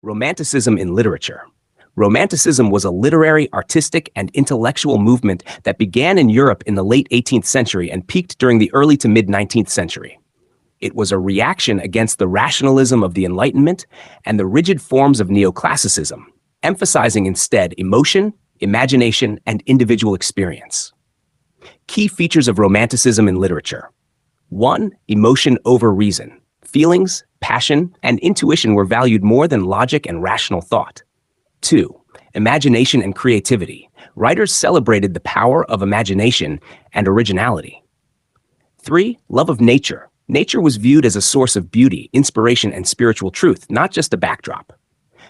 Romanticism in literature. Romanticism was a literary, artistic, and intellectual movement that began in Europe in the late 18th century and peaked during the early to mid-19th century. It was a reaction against the rationalism of the Enlightenment and the rigid forms of neoclassicism, emphasizing instead emotion, imagination, and individual experience. Key features of Romanticism in literature. 1. Emotion over reason. Feelings, passion, and intuition were valued more than logic and rational thought. 2. Imagination and creativity. Writers celebrated the power of imagination and originality. 3. Love of nature. Nature was viewed as a source of beauty, inspiration, and spiritual truth, not just a backdrop.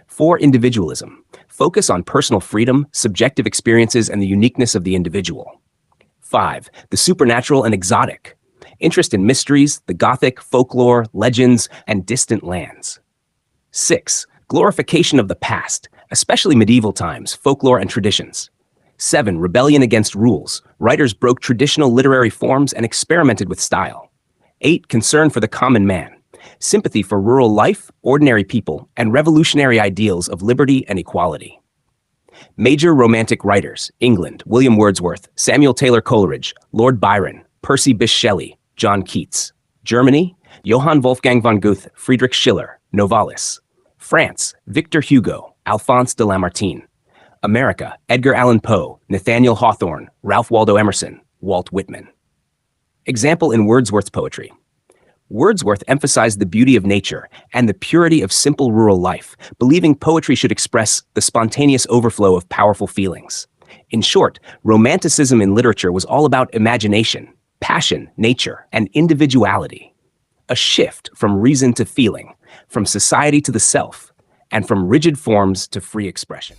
4. Individualism. Focus on personal freedom, subjective experiences, and the uniqueness of the individual. 5. The supernatural and exotic. Interest in mysteries, the Gothic, folklore, legends, and distant lands. 6. Glorification of the past, especially medieval times, folklore, and traditions. 7. Rebellion against rules. Writers broke traditional literary forms and experimented with style. 8. Concern for the common man. Sympathy for rural life, ordinary people, and revolutionary ideals of liberty and equality. Major Romantic writers: England, William Wordsworth, Samuel Taylor Coleridge, Lord Byron, Percy Bysshe Shelley, John Keats. Germany, Johann Wolfgang von Goethe, Friedrich Schiller, Novalis. France, Victor Hugo, Alphonse de Lamartine. America, Edgar Allan Poe, Nathaniel Hawthorne, Ralph Waldo Emerson, Walt Whitman. Example in Wordsworth's poetry. Wordsworth emphasized the beauty of nature and the purity of simple rural life, believing poetry should express the spontaneous overflow of powerful feelings. In short, Romanticism in literature was all about imagination, passion, nature, and individuality. A shift from reason to feeling, from society to the self, and from rigid forms to free expression.